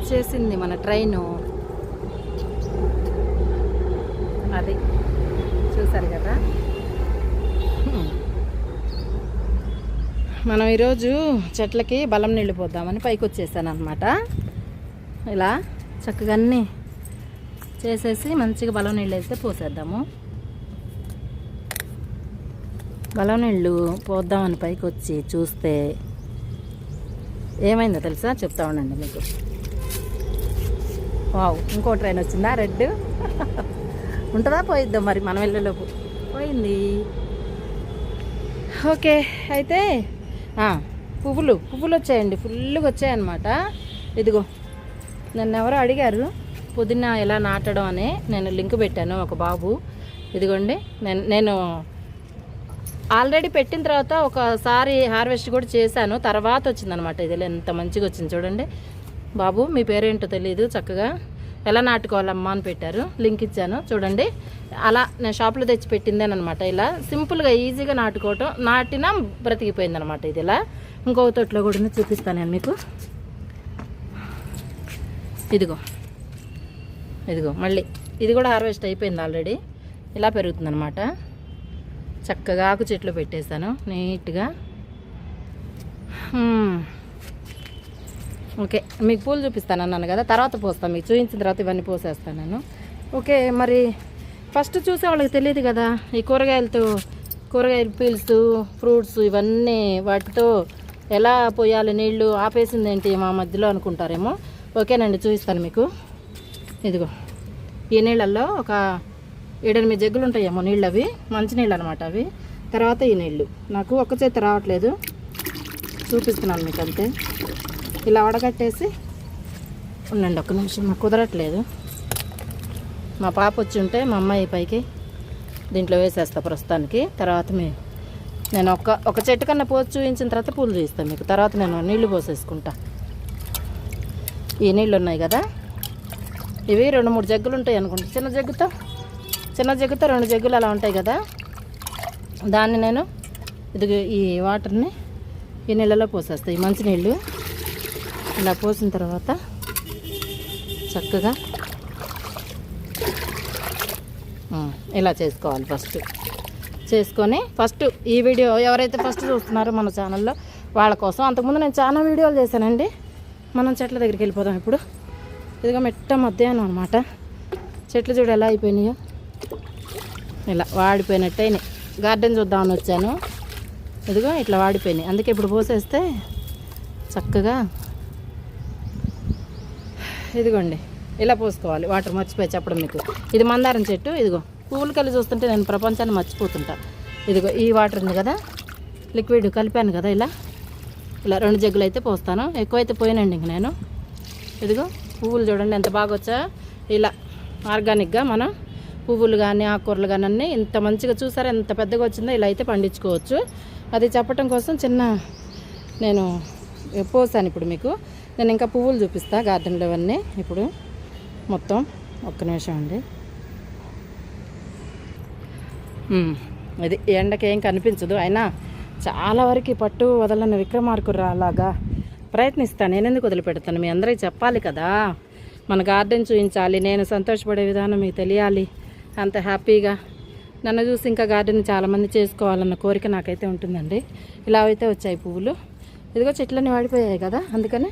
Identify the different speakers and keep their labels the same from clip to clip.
Speaker 1: వచ్చేసింది మన ట్రైను. అది చూసారు కదా. మనం ఈరోజు చెట్లకి బలం నీళ్ళు పోద్దామని పైకి వచ్చేసాను అనమాట. ఇలా చక్కగా అన్నీ చేసేసి మంచిగా బలం నీళ్ళు వేస్తే పోసేద్దాము. బలం నీళ్ళు పోద్దామని పైకి వచ్చి చూస్తే ఏమైందో తెలుసా, చెప్తా ఉండండి మీకు. వావ్, ఇంకో ట్రైన్ వచ్చిందా రెడ్. ఉంటుందా పోయిద్దాం మరి మనం వెళ్ళేలోపు. పోయింది. ఓకే, అయితే పువ్వులు వచ్చాయండి, ఫుల్గా వచ్చాయన్నమాట. ఇదిగో నన్ను ఎవరో అడిగారు పుదీనా ఎలా నాటడం అని, నేను లింక్ పెట్టాను ఒక బాబు. ఇదిగోండి, నేను ఆల్రెడీ పెట్టిన తర్వాత ఒకసారి హార్వెస్ట్ కూడా చేశాను, తర్వాత వచ్చిందనమాట. ఇది ఎంత మంచిగా వచ్చింది చూడండి. బాబు మీ పేరేంటో తెలియదు, చక్కగా ఎలా నాటుకోవాలమ్మా అని పెట్టారు, లింక్ ఇచ్చాను చూడండి. అలా నేను షాప్లో తెచ్చి పెట్టిందేనమాట. ఇలా సింపుల్గా ఈజీగా నాటుకోవటం, నాటినా బ్రతికిపోయింది అనమాట. ఇది ఇలా ఇంకో తోటలో కూడా చూపిస్తాను నేను మీకు. ఇదిగో మళ్ళీ ఇది కూడా హార్వెస్ట్ అయిపోయింది ఆల్రెడీ. ఇలా పెరుగుతుందనమాట. చక్కగా ఆకు చెట్లు పెట్టేశాను నీట్గా. ఓకే, మీకు పూలు చూపిస్తాను అన్నాను కదా, తర్వాత పోస్తాను. మీకు చూపించిన తర్వాత ఇవన్నీ పోసేస్తాను నేను. ఓకే, మరి ఫస్ట్ చూసే వాళ్ళకి తెలియదు కదా ఈ కూరగాయల పీల్స్, ఫ్రూట్స్ ఇవన్నీ వాటితో ఎలా పోయాలి నీళ్ళు, ఆపేసింది ఏంటి మా మధ్యలో అనుకుంటారేమో. ఓకేనండి, చూపిస్తాను మీకు. ఇదిగో ఈ నీళ్ళల్లో ఒక 7-8 జగ్గులు ఉంటాయేమో నీళ్ళు. అవి మంచినీళ్ళు అనమాట అవి. తర్వాత ఈ నీళ్ళు నాకు ఒక్క చేతి రావట్లేదు, చూపిస్తున్నాను మీకు అంతే. ఇలా వడగట్టేసి ఉండండి ఒక్క నిమిషం, నాకు కుదరట్లేదు. మా పాప వచ్చి ఉంటే మా అమ్మాయి పైకి దీంట్లో వేసేస్తా ప్రస్తుతానికి. తర్వాత నేను ఒక చెట్టు కన్నా పోసి చూపించిన తర్వాత పూలు చూపిస్తాను మీకు. తర్వాత నేను నీళ్లు పోసేసుకుంటా. ఈ నీళ్ళు ఉన్నాయి కదా, ఇవి 2-3 జగ్గులు ఉంటాయి అనుకుంటా. చిన్న జగ్గుతో 2 జగ్గులు అలా ఉంటాయి కదా. దాన్ని నేను ఈ వాటర్ని ఈ నీళ్ళలో పోసేస్తాను. ఈ మంచినీళ్ళు ఇలా పోసిన తర్వాత చక్కగా ఇలా చేసుకోవాలి. ఫస్ట్ ఈ వీడియో ఎవరైతే ఫస్ట్ చూస్తున్నారో మన ఛానల్లో వాళ్ళ కోసం. అంతకుముందు నేను చాలా వీడియోలు చేశానండి. మనం చెట్ల దగ్గరికి వెళ్ళిపోదాం ఇప్పుడు. ఇదిగో మెట్ట మధ్యాహ్నం అనమాట. చెట్లు చూడు ఎలా అయిపోయినాయో, ఇలా వాడిపోయినట్టయినాయి. గార్డెన్ చూద్దామని వచ్చాను. ఇదిగో ఇట్లా వాడిపోయినాయి, అందుకే ఇప్పుడు పోసేస్తే చక్కగా ఇదిగోండి ఇలా పోసుకోవాలి. వాటర్ మర్చిపోయి చెప్పడం మీకు. ఇది మందారం చెట్టు. ఇదిగో పువ్వులు కలిసి చూస్తుంటే నేను ప్రపంచాన్ని మర్చిపోతుంటా. ఇదిగో ఈ వాటర్ ఉంది కదా, లిక్విడ్ కలిపాను కదా, ఇలా 2 జగ్గులు అయితే పోస్తాను. ఎక్కువైతే పోయినండి ఇంక నేను. ఇదిగో పువ్వులు చూడండి ఎంత బాగా వచ్చా. ఇలా ఆర్గానిక్గా మనం పువ్వులు కానీ ఆకుకూరలు కానీ అన్నీ ఇంత మంచిగా చూసారా ఎంత పెద్దగా వచ్చిందో. ఇలా అయితే పండించుకోవచ్చు. అది చెప్పటం కోసం నేను పోసాను. ఇప్పుడు మీకు నేను ఇంకా పువ్వులు చూపిస్తా గార్డెన్లో ఇవన్నీ. ఇప్పుడు మొత్తం ఒక్క నిమిషం అండి. ఇది ఎండకి ఏం కనిపించదు, అయినా చాలా వరకు పట్టు వదలని విక్రమార్కుడు అలాగా ప్రయత్నిస్తాను. నేను ఎందుకు వదిలిపెడతాను, మీ అందరికీ చెప్పాలి కదా. మన గార్డెన్ చూపించాలి, నేను సంతోషపడే విధానం మీకు తెలియాలి. అంత హ్యాపీగా నన్ను చూసి ఇంకా గార్డెన్ చాలామంది చేసుకోవాలన్న కోరిక నాకైతే ఉంటుందండి. ఇలా అయితే వచ్చాయి పువ్వులు. ఇదిగో చెట్లన్నీ వాడిపోయాయి కదా, అందుకని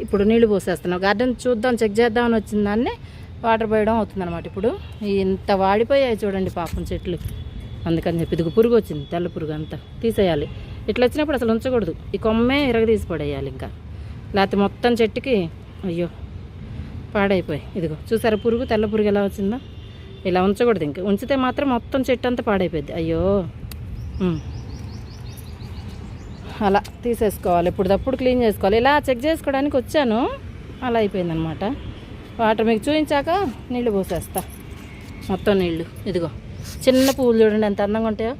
Speaker 1: ఇప్పుడు నీళ్లు పోసేస్తున్నాం. గార్డెన్ చూద్దాం, చెక్ చేద్దామని వచ్చిన దాన్ని వాటర్ పోయడం అవుతుందన్నమాట. ఇప్పుడు ఇంత వాడిపోయాయి చూడండి పాపం చెట్లు. అందుకని చెప్పి ఇదిగో పురుగు వచ్చింది, తెల్ల పురుగు అంతా తీసేయాలి. ఇట్లా వచ్చినప్పుడు అసలు ఉంచకూడదు, ఈ కొమ్మే తీసి పడేయాలి. ఇంకా లేకపోతే మొత్తం చెట్టుకి అయ్యో పాడైపోయి. ఇదిగో చూసారా పురుగు, తెల్ల పురుగు ఎలా వచ్చిందో. ఇలా ఉంచకూడదు, ఇంకా ఉంచితే మాత్రం మొత్తం చెట్టు అంతా పాడైపోద్ది. అయ్యో అలా తీసేసుకోవాలి, ఇప్పుడప్పుడు క్లీన్ చేసుకోవాలి. ఇలా చెక్ చేసుకోవడానికి వచ్చాను, అలా అయిపోయిందనమాట. వాటర్ మీకు చూపించాక నీళ్ళు పోసేస్తా, మొత్తం నీళ్ళు. ఇదిగో చిన్న పువ్వులు చూడండి ఎంత అందంగా ఉంటాయో.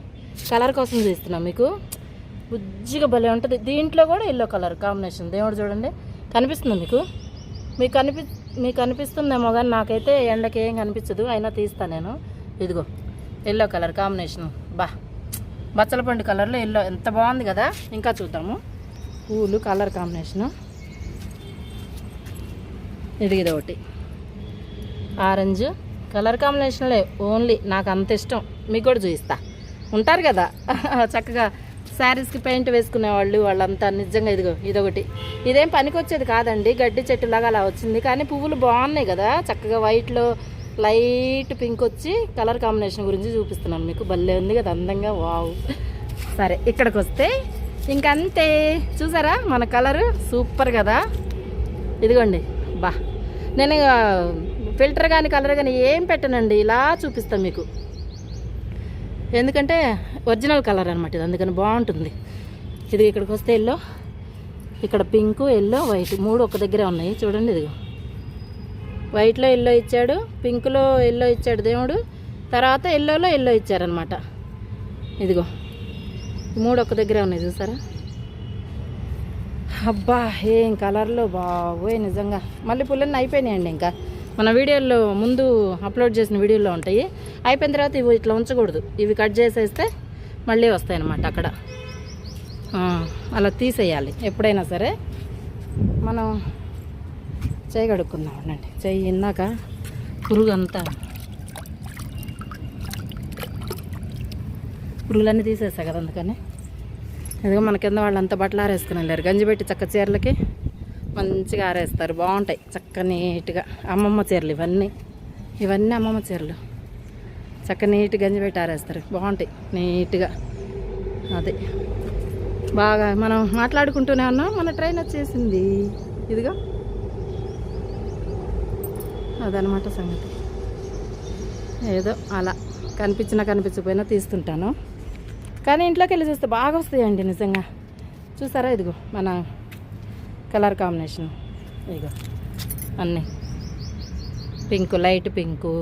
Speaker 1: కలర్ కోసం చూస్తున్నాం మీకు, బుజ్జిగా భలే ఉంటుంది. దీంట్లో కూడా ఎల్లో కలర్ కాంబినేషన్. దేవుడు చూడండి కనిపిస్తుంది మీకు కనిపిస్తుందేమో కానీ నాకైతే ఎండకి ఏం కనిపించదు, అయినా తీస్తాను నేను. ఇదిగో ఎల్లో కలర్ కాంబినేషన్, బచ్చల పండు కలర్లో ఎల్లో, ఎంత బాగుంది కదా. ఇంకా చూద్దాము పువ్వులు కలర్ కాంబినేషను. ఇది ఒకటి ఆరెంజ్ కలర్ కాంబినేషన్లే ఓన్లీ. నాకు అంత ఇష్టం, మీకు కూడా చూపిస్తా. ఉంటారు కదా చక్కగా శారీస్కి పెయింట్ వేసుకునే వాళ్ళంతా నిజంగా. ఇదిగో ఇదొకటి. ఇదేం పనికొచ్చేది కాదండి, గడ్డి చెట్టులాగా అలా వచ్చింది, కానీ పువ్వులు బాగున్నాయి కదా. చక్కగా వైట్లో లైట్ పింక్ వచ్చి కలర్ కాంబినేషన్ గురించి చూపిస్తున్నాను మీకు. భలే ఉంది కదా అందంగా. వావ్. సరే ఇక్కడికి వస్తే ఇంకంతే. చూసారా మన కలరు సూపర్ కదా. ఇదిగోండి బా. నేను ఫిల్టర్ కానీ కలర్ కానీ ఏం పెట్టనండి, ఇలా చూపిస్తాను మీకు. ఎందుకంటే ఒరిజినల్ కలర్ అనమాట ఇది, అందుకని బాగుంటుంది. ఇది ఇక్కడికి వస్తే ఎల్లో, ఇక్కడ పింకు, ఎల్లో, వైట్ 3 ఒక దగ్గరే ఉన్నాయి చూడండి. ఇదిగో వైట్లో ఎల్లో ఇచ్చాడు, పింకులో ఎల్లో ఇచ్చాడు దేవుడు, తర్వాత ఎల్లోలో ఎల్లో ఇచ్చారనమాట. ఇదిగో 3 ఒక దగ్గరే ఉన్నాయి చూసారా. అబ్బా ఏం కలర్లో బాబోయ్ నిజంగా. మళ్ళీ పుల్లన్నీ అయిపోయినాయండి. ఇంకా మన వీడియోలో ముందు అప్లోడ్ చేసిన వీడియోలో ఉంటాయి. అయిపోయిన తర్వాత ఇవి ఇట్లా ఉంచకూడదు, ఇవి కట్ చేసేస్తే మళ్ళీ వస్తాయన్నమాట అక్కడ. అలా తీసేయాలి ఎప్పుడైనా సరే. మనం చేయి కడుక్కుందాం అండి. చేయి ఇన్నాక పురుగులన్నీ తీసేస్తా కదా, అందుకని. ఇదిగో మన కింద వాళ్ళంతా బట్టలు ఆరేసుకుని వెళ్ళారు. గంజి పెట్టి చక్క చీరలకి మంచిగా ఆరేస్తారు, బాగుంటాయి చక్క నీట్గా. అమ్మమ్మ చీరలు ఇవన్నీ అమ్మమ్మ చీరలు. చక్క నీట్ గంజి పెట్టి ఆరేస్తారు, బాగుంటాయి నీట్గా. అదే బాగా మనం మాట్లాడుకుంటూనే ఉన్నాం, మన ట్రైన్ వచ్చేసింది. ఇదిగో అదనమాట సంగతి. ఏదో అలా కనిపించకపోయినా తీస్తుంటాను, కానీ ఇంట్లోకి వెళ్ళి చూస్తే బాగా వస్తాయండి నిజంగా. చూసారా ఇదిగో మన కలర్ కాంబినేషన్. ఇదిగో అన్నీ పింకు, లైట్ పింకు,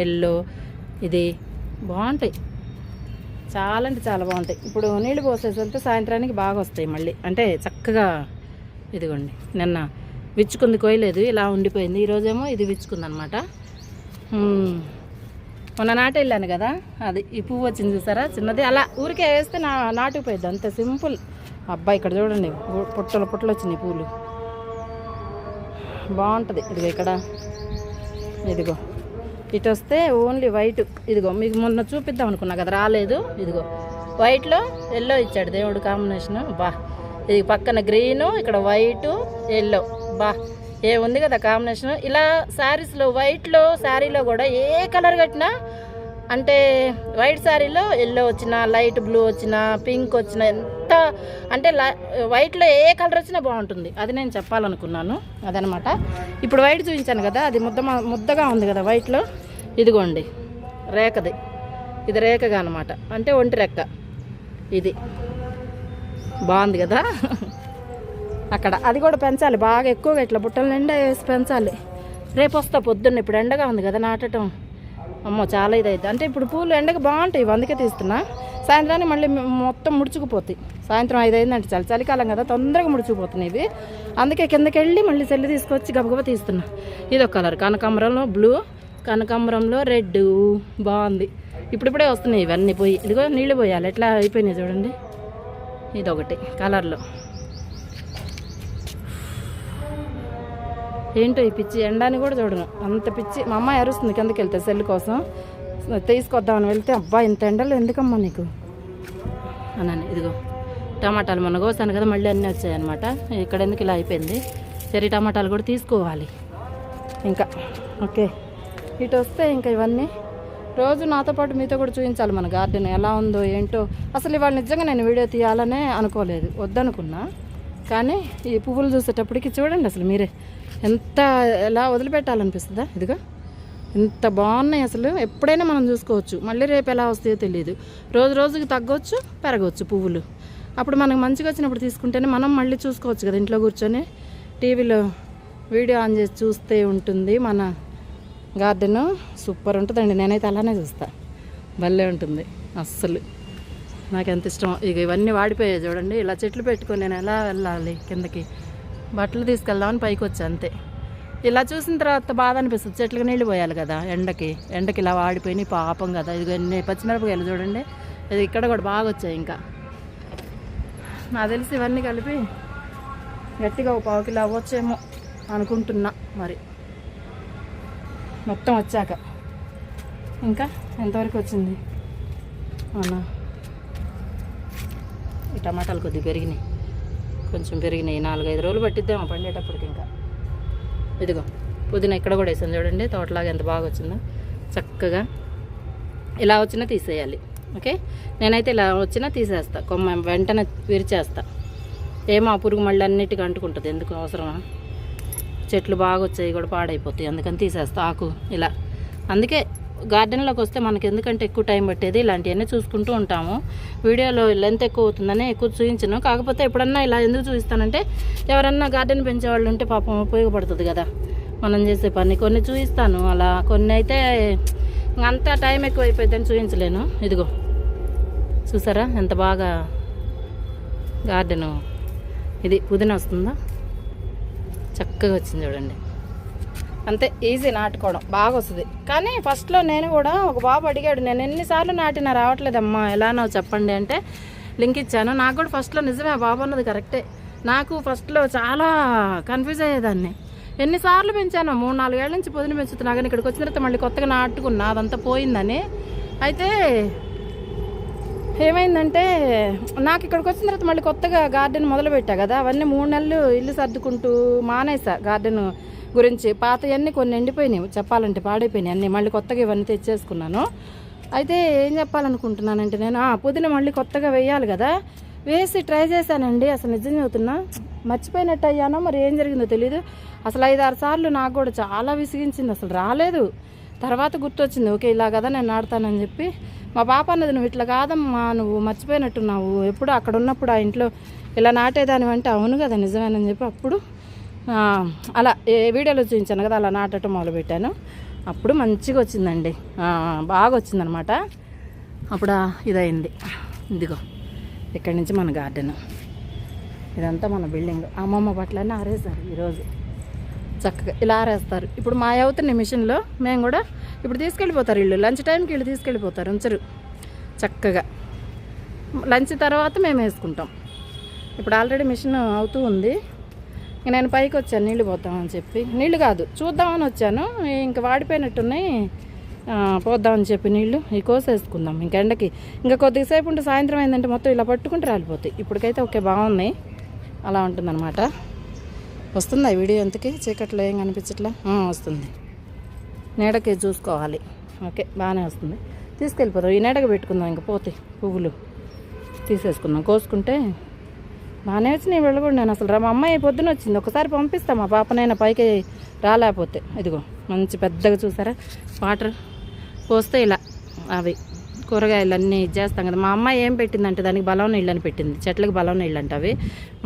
Speaker 1: ఎల్లో, ఇది బాగుంటాయి. చాలా అంటే చాలా బాగుంటాయి. ఇప్పుడు నీళ్ళు పోసేసంటే సాయంత్రానికి బాగా వస్తాయి మళ్ళీ. అంటే చక్కగా ఇదిగోండి. నిన్న విచ్చుకుంది, కోయలేదు, ఇలా ఉండిపోయింది. ఈరోజేమో ఇది విచ్చుకుంది అనమాట. మొన్న నాటి వెళ్ళాను కదా, అది ఈ పువ్వు వచ్చింది చూసారా చిన్నది. అలా ఊరికే వేస్తే నాటుకుపోయింది, అంతే సింపుల్. అబ్బాయి ఇక్కడ చూడండి పుట్టలు వచ్చినాయి పూలు, బాగుంటుంది. ఇదిగో ఇక్కడ ఇదిగో ఇటు వస్తే ఓన్లీ వైట్. ఇదిగో మీకు మొన్న చూపిద్దాం అనుకున్నా కదా, రాలేదు. ఇదిగో వైట్లో ఎల్లో ఇచ్చాడు దేవుడు కాంబినేషను. బా ఇది పక్కన గ్రీను, ఇక్కడ వైటు, ఎల్లో. బా ఏముంది కదా కాంబినేషన్. ఇలా శారీస్లో వైట్లో శారీలో కూడా ఏ కలర్ కట్టినా, అంటే వైట్ శారీలో ఎల్లో వచ్చినా, లైట్ బ్లూ వచ్చినా, పింక్ వచ్చినా, ఎంత అంటే వైట్లో ఏ కలర్ వచ్చినా బాగుంటుంది. అది నేను చెప్పాలనుకున్నాను, అదనమాట. ఇప్పుడు వైట్ చూపించాను కదా, అది ముద్దగా ఉంది కదా వైట్లో. ఇదిగోండి రేఖది, ఇది రేఖగా అనమాట, అంటే ఒంటి రెక్క. ఇది బాగుంది కదా. అక్కడ అది కూడా పెంచాలి బాగా ఎక్కువగా, ఇట్లా బుట్టల నిండా వేసి పెంచాలి. రేపు వస్తా పొద్దున్న, ఇప్పుడు ఎండగా ఉంది కదా నాటడం. అమ్మో చాలా ఇదైతే, అంటే ఇప్పుడు పూలు ఎండగా బాగుంటాయి, అందుకే తీస్తున్నా. సాయంత్రానికి మళ్ళీ మొత్తం ముడుచుకుపోతాయి. సాయంత్రం 5 అయిందంటే చలికాలం కదా, తొందరగా ముడుచుకుపోతున్నాయి ఇవి. అందుకే కిందకి వెళ్ళి మళ్ళీ సెల్లు తీసుకొచ్చి గబగబా తీస్తున్నా. ఇదొక కలర్, కనకాంబరంలో బ్లూ, కనకాంబరంలో రెడ్, బాగుంది. ఇప్పుడిప్పుడే వస్తున్నాయి ఇవన్నీ పోయి. ఇదిగో నీళ్ళు పోయాలి, ఎట్లా అయిపోయినాయి చూడండి. ఇదొకటి కలర్లో. ఏంటో ఈ పిచ్చి, ఎండాని కూడా చూడను అంత పిచ్చి. మా అమ్మాయి అరుస్తుంది కిందకి వెళ్తే సెల్ కోసం, తీసుకొద్దామని వెళ్తే అబ్బా ఇంత ఎండలో ఎందుకమ్మా నీకు అని. ఇదిగో టమాటాలు మొన్న కోసాను కదా, మళ్ళీ అన్నీ వచ్చాయి అనమాట. ఇక్కడ ఎందుకు ఇలా అయిపోయింది. చెర్రీ టమాటాలు కూడా తీసుకోవాలి ఇంకా. ఓకే ఇటు వస్తే ఇంకా ఇవన్నీ రోజు నాతో పాటు మీతో కూడా చూపించాలి మన గార్డెన్ ఎలా ఉందో ఏంటో. అసలు ఇవాళ నిజంగా నేను వీడియో తీయాలనే అనుకోలేదు, వద్దనుకున్నా. కానీ ఈ పువ్వులు చూసేటప్పటికి చూడండి అసలు మీరే ఎంత ఎలా వదిలిపెట్టాలనిపిస్తుందా. ఇదిగా ఎంత బాగున్నాయి అసలు. ఎప్పుడైనా మనం చూసుకోవచ్చు, మళ్ళీ రేపు ఎలా వస్తాయో తెలియదు. రోజుకి తగ్గవచ్చు, పెరగవచ్చు పువ్వులు. అప్పుడు మనకు మంచిగా వచ్చినప్పుడు తీసుకుంటేనే మనం మళ్ళీ చూసుకోవచ్చు కదా. ఇంట్లో కూర్చొని టీవీలో వీడియో ఆన్ చేసి చూస్తే ఉంటుంది మన గార్డెన్. సూపర్ ఉంటుందండి, నేనైతే అలానే చూస్తా, భలే ఉంటుంది అస్సలు. నాకు ఎంత ఇష్టం. ఇక ఇవన్నీ వాడిపోయాయి చూడండి. ఇలా చెట్లు పెట్టుకొని నేను ఎలా వెళ్ళాలి కిందకి, బట్టలు తీసుకెళ్దామని పైకి వచ్చా అంతే. ఇలా చూసిన తర్వాత బాధ అనిపిస్తుంది, చెట్లకు నీళ్ళు పోయాలి కదా ఎండకి ఇలా వాడిపోయినాయి పాపం కదా. ఇది ఎన్ని పచ్చిమిరపకాయలు చూడండి, ఇది ఇక్కడ కూడా బాగా వచ్చాయి. ఇంకా నాకు తెలిసి ఇవన్నీ కలిపి గట్టిగా 1 పావు కిలో అవ్వచ్చేమో. అనుకుంటున్నా. మరి మొత్తం వచ్చాక ఇంకా ఎంతవరకు వచ్చింది? అవునా, ఈ టమాటాలు కొద్దిగా పెరిగినాయి, కొంచెం పెరిగినాయి. 4-5 రోజులు పట్టిద్దామా పండేటప్పటికి. ఇంకా ఇదిగో పుదీనా ఇక్కడ కూడా వేసాను చూడండి, తోటలాగా ఎంత బాగా వచ్చిందో. చక్కగా ఇలా వచ్చినా తీసేయాలి. ఓకే, నేనైతే ఇలా వచ్చినా తీసేస్తా, కొమ్మ వెంటనే విరిచేస్తా. ఏమో ఆ పురుగు మళ్ళీ అన్నిటికీ అంటుకుంటుంది, ఎందుకు అవసరమా? చెట్లు బాగా వచ్చాయి కూడా పాడైపోతాయి, అందుకని తీసేస్తా ఆకు ఇలా. అందుకే గార్డెన్లోకి వస్తే మనకి ఎందుకంటే ఎక్కువ టైం పట్టేది, ఇలాంటివన్నీ చూసుకుంటూ ఉంటాము. వీడియోలో లెంత్ ఎక్కువ అవుతుందని ఎక్కువ చూపించను. కాకపోతే ఎప్పుడన్నా ఇలా ఎందుకు చూపిస్తానంటే ఎవరన్నా గార్డెన్ పెంచేవాళ్ళు ఉంటే పాపం ఉపయోగపడుతుంది కదా మనం చేసే పని. కొన్ని చూపిస్తాను అలా, కొన్ని అయితే అంత టైం ఎక్కువ అయిపోయిందని చూపించలేను. ఇదిగో చూసారా ఎంత బాగా గార్డెను. ఇది పుదీనా వస్తుందా, చక్కగా వచ్చింది చూడండి. అంతే, ఈజీ నాటుకోవడం, బాగా వస్తుంది. కానీ ఫస్ట్లో నేను కూడా, ఒక బాబు అడిగాడు, నేను ఎన్నిసార్లు నాటినా రావట్లేదమ్మా ఎలానో చెప్పండి అంటే లింక్ ఇచ్చాను. నాకు కూడా ఫస్ట్లో నిజమే, ఆ బాబు అన్నది కరెక్టే. నాకు ఫస్ట్లో చాలా కన్ఫ్యూజ్ అయ్యేదాన్ని. ఎన్నిసార్లు పెంచాను, 3-4 ఏళ్ళ నుంచి పుదీనా పెంచుతున్నా, కానీ ఇక్కడికి వచ్చిన తర్వాత మళ్ళీ కొత్తగా నాటుకున్నా, అదంతా పోయిందని. అయితే ఏమైందంటే నాకు ఇక్కడికి వచ్చిన తర్వాత మళ్ళీ కొత్తగా గార్డెన్ మొదలుపెట్టా కదా, అవన్నీ 3 నెలలు ఇల్లు సర్దుకుంటూ మానేసా. గార్డెన్ గురించి పాతవన్నీ కొన్ని ఎండిపోయినాయి, చెప్పాలంటే పాడైపోయినాయి అన్నీ. మళ్ళీ కొత్తగా ఇవన్నీ తెచ్చేసుకున్నాను. అయితే ఏం చెప్పాలనుకుంటున్నానంటే నేను పుదీనా మళ్ళీ కొత్తగా వేయాలి కదా, వేసి ట్రై చేశానండి. అసలు నిజం చెబుతున్నా, మర్చిపోయినట్టు అయ్యానో మరి ఏం జరిగిందో తెలీదు. అసలు 5-6 సార్లు నాకు కూడా చాలా విసిగించింది, అసలు రాలేదు. తర్వాత గుర్తొచ్చింది, ఓకే ఇలా కదా నేను నాటుతానని చెప్పి. మా పాప అన్నది, నువ్వు ఇట్లా కాదమ్మా, నువ్వు మర్చిపోయినట్టున్నావు, ఎప్పుడు అక్కడ ఉన్నప్పుడు ఆ ఇంట్లో ఇలా నాటేదాని అంటే అవును కదా నిజమేనని చెప్పి అప్పుడు అలా వీడియోలో చూపించాను కదా, అలా నాటడం మొదలుపెట్టాను. అప్పుడు మంచిగా వచ్చిందండి, బాగా వచ్చిందనమాట. అప్పుడు ఇదైంది. ఇదిగో ఇక్కడి నుంచి మన గార్డెన్, ఇదంతా మన బిల్డింగ్. అమ్మమ్మ బట్టలన్నీ ఆరేసారు ఈరోజు, చక్కగా ఇలా ఆరేస్తారు. ఇప్పుడు మా అవుతున్నాయి మిషన్లో, మేము కూడా ఇప్పుడు తీసుకెళ్ళిపోతారు వీళ్ళు. లంచ్ టైంకి వీళ్ళు తీసుకెళ్ళిపోతారు, ఉంచరు. చక్కగా లంచ్ తర్వాత మేము వేసుకుంటాం. ఇప్పుడు ఆల్రెడీ మిషన్ అవుతూ ఉంది. నేను పైకి వచ్చాను నీళ్ళు పోతామని చెప్పి, నీళ్ళు కాదు చూద్దామని వచ్చాను. ఇంకా వాడిపోయినట్టున్నాయి, పోద్దామని చెప్పి నీళ్ళు కోసేసుకుందాం ఇంక ఎండకి. ఇంకా కొద్దిసేపు ఉంటే సాయంత్రం అయిందంటే మొత్తం ఇలా పట్టుకుంటే రాలిపోతాయి. ఇప్పటికైతే ఓకే బాగున్నాయి, అలా ఉంటుందన్నమాట. వస్తుందా ఈ వీడియో ఎంతకి? చీకట్లో ఏం కనిపించట్లా, వస్తుంది. నీడకి చూసుకోవాలి. ఓకే బాగానే వస్తుంది, తీసుకెళ్ళిపోతాం. ఈ నీడకి పెట్టుకుందాం, ఇంకా పోతే పువ్వులు తీసేసుకుందాం. కోసుకుంటే బాగానే వచ్చినాయి. వెళ్ళకూడదు నేను అసలు మా అమ్మాయి పొద్దున వచ్చింది, ఒకసారి పంపిస్తాం మా పాపనైనా పైకి రాలేకపోతే. ఇదిగో మంచి పెద్దగా చూసారా, వాటర్ పోస్తే ఇలా అవి కూరగాయలు అన్నీ చేస్తాం కదా. మా అమ్మాయి ఏం పెట్టిందంటే దానికి బలం నీళ్ళు అని పెట్టింది, చెట్లకి బలం నీళ్ళు అంటే అవి.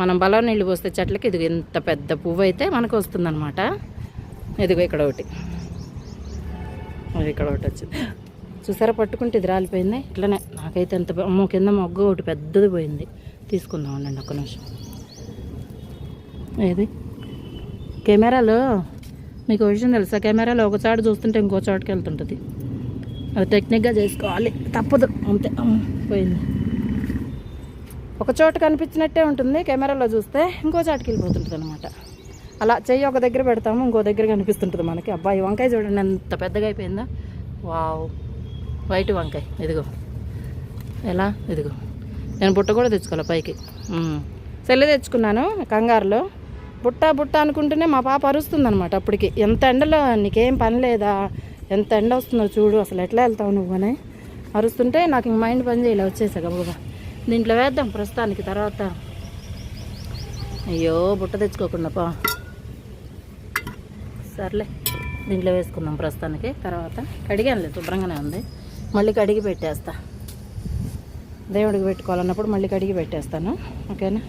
Speaker 1: మనం బలం నీళ్ళు పోస్తే చెట్లకి ఇదిగో ఇంత పెద్ద పువ్వు అయితే మనకు వస్తుందన్నమాట. ఇదిగో ఇక్కడ ఒకటి, ఇక్కడ ఒకటి వచ్చింది చూసారా, పట్టుకుంటే ఇది రాలిపోయింది. ఇట్లనే నాకైతే ఎంత కింద మొగ్గు ఒకటి పెద్దది పోయింది. తీసుకుందాం అండి ఒక్క నిమిషం. ఏది కెమెరాలో మీకు విషయం తెలుసా, కెమెరాలో ఒక చోట చూస్తుంటే ఇంకో చోటుకి వెళ్తుంటుంది. అది టెక్నిక్గా చేసుకోవాలి, తప్పదు అంతే. పోయింది. ఒక చోట కనిపించినట్టే ఉంటుంది, కెమెరాలో చూస్తే ఇంకో చోటుకి వెళ్ళిపోతుంటుంది అనమాట. అలా చెయ్యి ఒక దగ్గర పెడతాము, ఇంకో దగ్గర కనిపిస్తుంటుంది మనకి. అబ్బాయి వంకాయ చూడండి ఎంత పెద్దగా అయిపోయిందా, వావ్ వైట్ వంకాయ. ఇదిగో ఎలా, ఇదిగో నేను బుట్ట కూడా తెచ్చుకోవాలి పైకి. సెల్లి తెచ్చుకున్నాను కంగారులో. బుట్ట అనుకుంటూనే మా పాప అరుస్తుందనమాట అప్పటికి. ఎంత ఎండలో నీకేం పని లేదా, ఎంత ఎండ వస్తుందో చూడు, అసలు ఎట్లా వెళ్తావు నువ్వు అని అరుస్తుంటే నాకు ఇంక మైండ్ పని చేయలే, వచ్చేసా గబగబా. దీంట్లో వేద్దాం ప్రస్తుతానికి, తర్వాత అయ్యో బుట్ట తెచ్చుకోకుండా పా, సర్లే దీంట్లో వేసుకుందాం ప్రస్తుతానికి. తర్వాత కడిగానులే, శుభ్రంగానే ఉంది. మళ్ళీ కడిగి పెట్టేస్తా, దేవుడికి పెట్టుకోవాలన్నప్పుడు మళ్ళీ కడిగి పెట్టేస్తాను. ఓకేనా,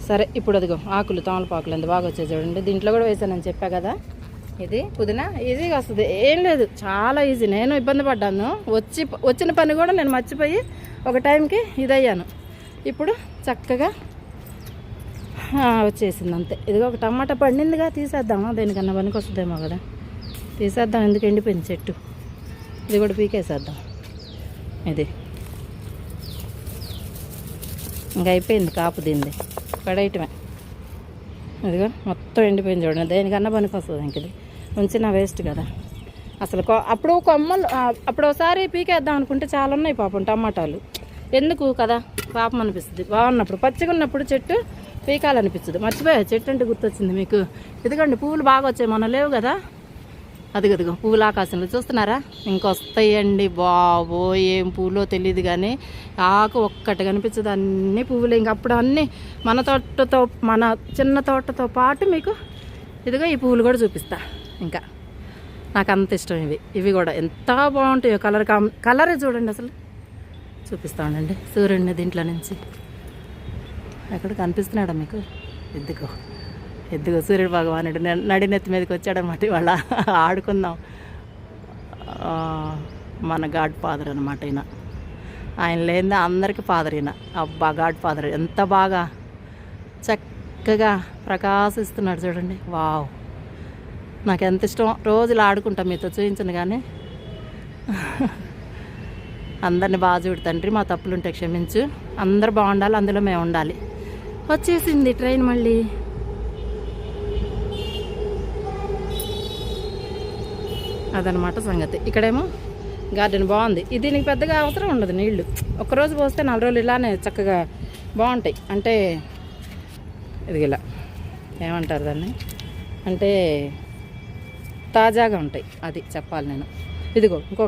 Speaker 1: సరే. ఇప్పుడు అదిగో ఆకులు, తమలపాకులు ఎంత బాగా వచ్చాయి చూడండి. దీంట్లో కూడా వేసానని చెప్పా కదా. ఇది పుదీనా ఈజీగా వస్తుంది, ఏం లేదు, చాలా ఈజీ. నేను ఇబ్బంది పడ్డాను, వచ్చిన పని కూడా నేను మర్చిపోయి ఒక టైంకి ఇదయ్యాను. ఇప్పుడు చక్కగా వచ్చేసింది అంతే. ఇదిగో ఒక టమాటా పండిందిగా, తీసేద్దామా, దేనికన్నా పనికి వస్తుందేమో కదా, తీసేద్దాం. ఎందుకు ఎండిపోయింది చెట్టు, ఇది కూడా పీకేసేద్దాం. ఇది ఇంకా అయిపోయింది కాపు, దీంది పడేయటమే. ఇదిగో మొత్తం ఎండిపోయింది చూడండి, దేనికన్నా పనికి వస్తుంది ఇంక ఇది ఉంచిన వేస్ట్ కదా అసలు. అప్పుడు కొమ్మలు అప్పుడు ఒకసారి పీకేద్దాం అనుకుంటే చాలా ఉన్నాయి పాపం టమాటాలు, ఎందుకు కదా పాపం అనిపిస్తుంది. బాగున్నప్పుడు పచ్చిగా ఉన్నప్పుడు చెట్టు పీకాలనిపిస్తుంది. మర్చిపోయా చెట్టు అంటే గుర్తొచ్చింది మీకు. ఇదిగోండి పువ్వులు బాగా వచ్చాయి, మొన్న లేవు కదా, అదిగదిగో పువ్వులు ఆకాశంలో చూస్తున్నారా, ఇంకొస్తాయండి బాబో. ఏం పువ్వులో తెలియదు కానీ ఆకు ఒక్కటి కనిపించదు, అన్ని పువ్వులు. ఇంక అప్పుడు అన్నీ మన తోటతో మన చిన్న తోటతో పాటు మీకు ఇదిగో ఈ పువ్వులు కూడా చూపిస్తా. ఇంకా నాకు అంత ఇష్టం ఇవి కూడా ఎంత బాగుంటాయో. కలరే చూడండి అసలు, చూపిస్తా ఉండండి సూర్యుడిని దీంట్లో నుంచి. ఎక్కడ కనిపిస్తున్నాడా మీకు? ఎద్దుగో సూర్యుడు భగవానుడు నడినెత్తి మీదకి వచ్చాడనమాట. ఇవాళ ఆడుకుందాం. మన గాడ్ ఫాదర్ అనమాట ఈయన. ఆయన లేనిదే అందరికీ ఫాదర్ ఈయన. అబ్బా గాడ్ ఫాదర్ ఎంత బాగా చక్కగా ప్రకాశిస్తున్నాడు చూడండి. వావ్, నాకు ఎంత ఇష్టం. రోజులు ఆడుకుంటాం, మీతో చూపించను కానీ. అందరిని బాగా చూడు తండ్రి, మా తప్పులుంటే క్షమించు. అందరు బాగుండాలి, అందులో మేము ఉండాలి. వచ్చేసింది ట్రైన్ మళ్ళీ. అదనమాట సంగతి. ఇక్కడేమో గార్డెన్ బాగుంది. ఇది దీనికి పెద్దగా అవసరం ఉండదు నీళ్లు, ఒక్కరోజు పోస్తే 4 రోజులు ఇలానే చక్కగా బాగుంటాయి. అంటే ఇది ఇలా ఏమంటారు దాన్ని, అంటే తాజాగా ఉంటాయి, అది చెప్పాలి నేను. ఇదిగో ఇంకో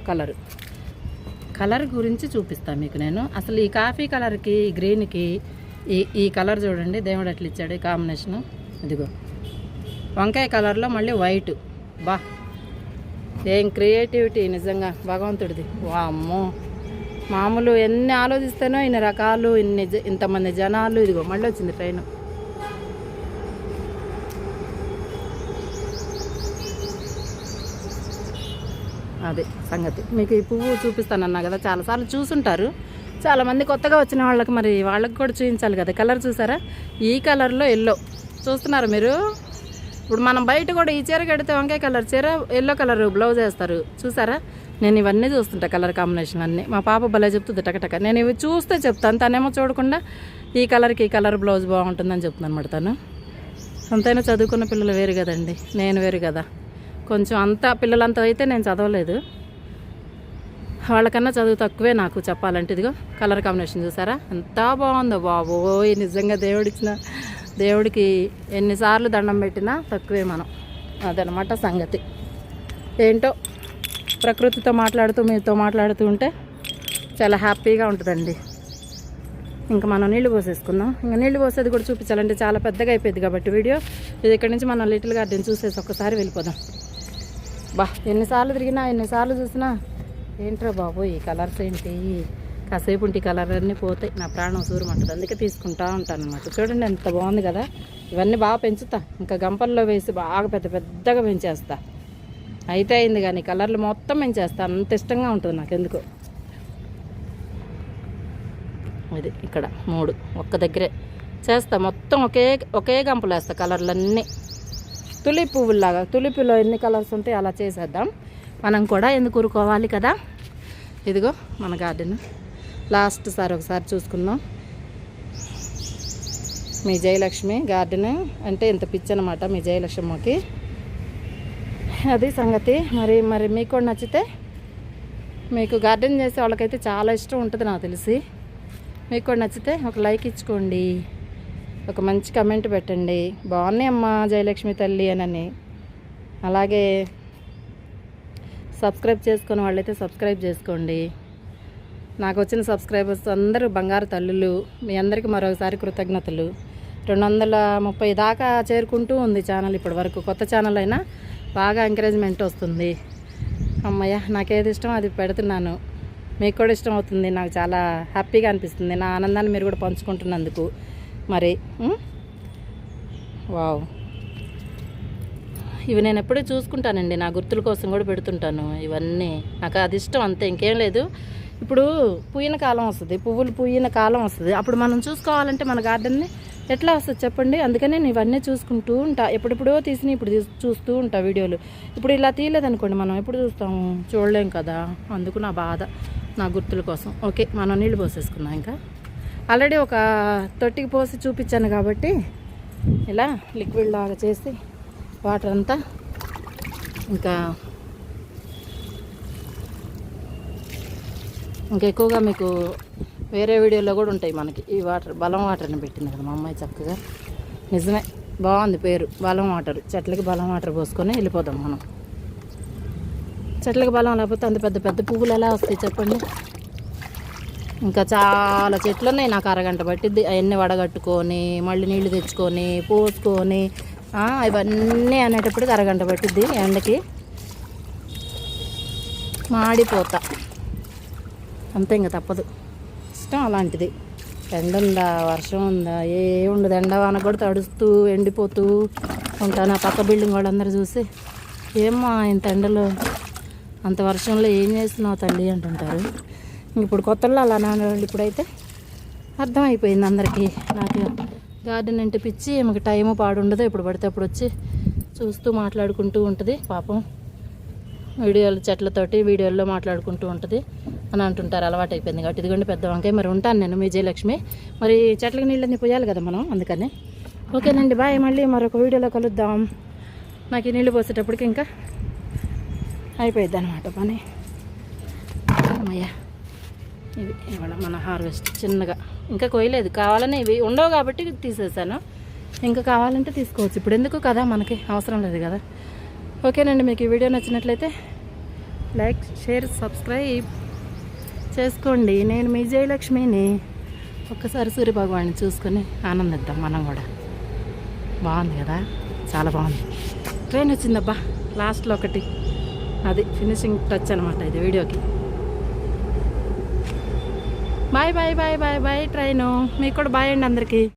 Speaker 1: కలర్ గురించి చూపిస్తాను మీకు నేను. అసలు ఈ కాఫీ కలర్కి ఈ గ్రీన్కి ఈ కలర్ చూడండి, దేవుడు అట్లా ఇచ్చాడు ఈ కాంబినేషను. ఇదిగో వంకాయ కలర్లో మళ్ళీ వైట్. బా ఏం క్రియేటివిటీ నిజంగా భగవంతుడిది. వామ్మో, మామూలు ఎన్ని ఆలోచిస్తేనో ఇన్ని రకాలు, ఇంతమంది జనాలు. ఇదిగో మళ్ళీ వచ్చింది ట్రైన్. అదే సంగతి. మీకు ఈ పువ్వు చూపిస్తానన్నా కదా, చాలాసార్లు చూసుంటారు చాలామంది. కొత్తగా వచ్చిన వాళ్ళకి మరి వాళ్ళకి కూడా చూపించాలి కదా. కలర్ చూసారా, ఈ కలర్లో ఎల్లో చూస్తున్నారు మీరు. ఇప్పుడు మనం బయట కూడా ఈ చీర కడితే వంకాయ కలర్ చీర, ఎల్లో కలర్ బ్లౌజ్ వేస్తారు చూసారా. నేను ఇవన్నీ చూస్తుంటా, కలర్ కాంబినేషన్ అన్నీ. మా పాప భలే చెప్తుంది టకటక. నేను ఇవి చూస్తే చెప్తాను, తనేమో చూడకుండా ఈ కలర్కి ఈ కలర్ బ్లౌజ్ బాగుంటుందని చెప్తుంది అనమాట తను. అంతైనా చదువుకున్న పిల్లలు వేరు కదండి, నేను వేరు కదా. కొంచెం అంతా పిల్లలంతా అయితే నేను చదవలేదు, వాళ్ళకన్నా చదువు తక్కువే నాకు చెప్పాలంటే. ఇదిగో కలర్ కాంబినేషన్ చూసారా ఎంత బాగుందో బాబోయ్. నిజంగా దేవుడికి ఎన్నిసార్లు దండం పెట్టినా తక్కువే మనం. అదనమాట సంగతి. ఏంటో ప్రకృతితో మాట్లాడుతూ మీతో మాట్లాడుతూ ఉంటే చాలా హ్యాపీగా ఉంటుందండి. ఇంకా మనం నీళ్లు పోసేసుకుందాం. ఇంకా నీళ్లు పోసేది కూడా చూపించాలంటే చాలా పెద్దగా అయిపోయింది కాబట్టి వీడియో. ఇది ఇక్కడి నుంచి మనం లిటిల్ గార్డెన్ చూసేసి ఒక్కసారి వెళ్ళిపోదాం. బా ఎన్నిసార్లు తిరిగినా ఎన్నిసార్లు చూసినా ఏంట్రా బాబు ఈ కలర్స్ ఏంటి, కాసేపు ఉంటే కలర్ అన్నీ పోతాయి, నా ప్రాణం సూరమంటుంది. అందుకే తీసుకుంటా ఉంటాను అనమాట. చూడండి ఎంత బాగుంది కదా. ఇవన్నీ బాగా పెంచుతా, ఇంకా గంపల్లో వేసి బాగా పెద్దగా పెంచేస్తా. అయితే అయింది కానీ కలర్లు మొత్తం పెంచేస్తా, అంత ఇష్టంగా ఉంటుంది నాకు ఎందుకో. ఇది ఇక్కడ 3 ఒక్క దగ్గరే చేస్తా, మొత్తం ఒకే గంపలు వేస్తా కలర్లన్నీ. తులిప్ పువ్వులాగా, తులిపులో ఎన్ని కలర్స్ ఉంటాయి అలా చేసేద్దాం. మనం కూడా ఎందుకు ఊరుకోవాలి కదా. ఇదిగో మన గార్డెన్ లాస్ట్ సారి ఒకసారి చూసుకుందాం. మీ జయలక్ష్మి గార్డెన్ అంటే ఇంత పిచ్చి అనమాట మీ జయలక్ష్మకి. అది సంగతి. మరి మీకు కూడా నచ్చితే, మీకు గార్డెన్ చేసే వాళ్ళకైతే చాలా ఇష్టం ఉంటుంది నాకు తెలిసి. మీకు కూడా నచ్చితే ఒక లైక్ ఇచ్చుకోండి, ఒక మంచి కమెంట్ పెట్టండి, బాగున్నాయి అమ్మా జయలక్ష్మి తల్లి అని. అలాగే సబ్స్క్రైబ్ చేసుకునే వాళ్ళైతే సబ్స్క్రైబ్ చేసుకోండి. నాకు వచ్చిన సబ్స్క్రైబర్స్ అందరూ బంగారు తల్లులు. మీ అందరికీ మరొకసారి కృతజ్ఞతలు. 230 దాకా చేరుకుంటూ ఉంది ఛానల్ ఇప్పటి వరకు. కొత్త ఛానల్ అయినా బాగా ఎంకరేజ్మెంట్ వస్తుంది. అమ్మయ్య, నాకేది ఇష్టం అది పెడుతున్నాను, మీకు కూడా ఇష్టం అవుతుంది. నాకు చాలా హ్యాపీగా అనిపిస్తుంది. నా ఆనందాన్ని మీరు కూడా పంచుకుంటున్నందుకు. మరి వావ్, ఇవి నేను ఎప్పుడూ చూసుకుంటానండి, నా గుర్తుల కోసం కూడా పెడుతుంటాను. ఇవన్నీ నాకు అది ఇష్టం, అంతే, ఇంకేం లేదు. ఇప్పుడు పూయిన కాలం వస్తుంది, పువ్వులు పూయిన కాలం వస్తుంది. అప్పుడు మనం చూసుకోవాలంటే మన గార్డెన్ని ఎట్లా వస్తుంది చెప్పండి. అందుకనే నేను ఇవన్నీ చూసుకుంటూ ఉంటా. ఎప్పుడెప్పుడో తీసినా ఇప్పుడు చూస్తూ ఉంటా వీడియోలు. ఇప్పుడు ఇలా తీయలేదనుకోండి, మనం ఎప్పుడు చూస్తాము, చూడలేం కదా. అందుకు నా బాధ, నా గుర్తుల కోసం. ఓకే, మనం నీళ్ళు పోసేసుకున్నాం. ఇంకా ఆల్రెడీ ఒక తొట్టికి పోసి చూపించాను కాబట్టి ఇలా లిక్విడ్ లాగా చేసి వాటర్ అంతా ఇంకా ఎక్కువగా మీకు వేరే వీడియోలో కూడా ఉంటాయి మనకి ఈ వాటర్. బలం వాటర్ని పెట్టింది కదా మా అమ్మాయి చక్కగా. నిజమే, బాగుంది పేరు, బలం వాటర్. చెట్లకి బలం వాటర్ పోసుకొని వెళ్ళిపోదాం మనం. చెట్లకి బలం లేకపోతే అంత పెద్ద పెద్ద పువ్వులు ఎలా వస్తాయి చెప్పండి. ఇంకా చాలా చెట్లు ఉన్నాయి. నాకు అరగంట పట్టిద్ది అవన్నీ వడగట్టుకొని మళ్ళీ నీళ్లు తెచ్చుకొని పోసుకొని ఇవన్నీ అనేటప్పటికి అరగంట పట్టిద్ది. ఎండకి మాడిపోతా అంతే, ఇంకా తప్పదు, ఇష్టం అలాంటిది. ఎండ ఉందా వర్షం ఉందా ఏ ఉండదు, ఎండ వాన కూడా తడుస్తూ ఎండిపోతూ ఉంటాను. ఆ పక్క బిల్డింగ్ వాళ్ళందరూ చూసి ఏమ్మా ఇంత ఎండలో అంత వర్షంలో ఏం చేస్తున్నావు తల్లి అంటుంటారు. ఇప్పుడు కొత్తలో అలా నాన్న ఇప్పుడైతే అర్థమైపోయింది అందరికీ. నాకు గార్డెన్ అంటే పిచ్చి, మాకు టైము పాడుండదు, ఎప్పుడు పడితే అప్పుడు వచ్చి చూస్తూ మాట్లాడుకుంటూ ఉంటుంది పాపం. వీడియోలు చెట్లతోటి వీడియోల్లో మాట్లాడుకుంటూ ఉంటుంది అని అంటుంటారు, అలవాటు అయిపోయింది కాబట్టి. ఇదిగోండి పెద్ద వంకాయ. మరి ఉంటాను నేను, మీ జయలక్ష్మి. మరి చెట్లకి నీళ్ళని పోయాలి కదా మనం, అందుకని. ఓకేనండి, బాయ్. మళ్ళీ మరొక వీడియోలో కలుద్దాం. నాకు ఈ నీళ్ళు పోసేటప్పటికి ఇంకా అయిపోయింది అనమాట పని. అమ్మయ్యా, ఇవి ఇవాళ మన హార్వెస్ట్ చిన్నగా, ఇంకా కొయ్యలేదు. కావాలని ఇవి ఉండవు కాబట్టి తీసేసాను, ఇంకా కావాలంటే తీసుకోవచ్చు. ఇప్పుడు ఎందుకు కదా, మనకి అవసరం లేదు కదా. ఓకేనండి, మీకు ఈ వీడియో నచ్చినట్లయితే లైక్, షేర్, సబ్స్క్రైబ్ చేసుకోండి. నేను మీ జయలక్ష్మిని. ఒక్కసారి సూర్యభగవాన్ని చూసుకొని ఆనందిద్దాం మనం కూడా. బాగుంది కదా, చాలా బాగుంది. ట్రైన్ వచ్చిందబ్బా లాస్ట్లో ఒకటి, అది ఫినిషింగ్ టచ్ అనమాట ఇది వీడియోకి. Bye bye bye bye bye train. మీకు కూడా బాయ్ అండి అందరికీ.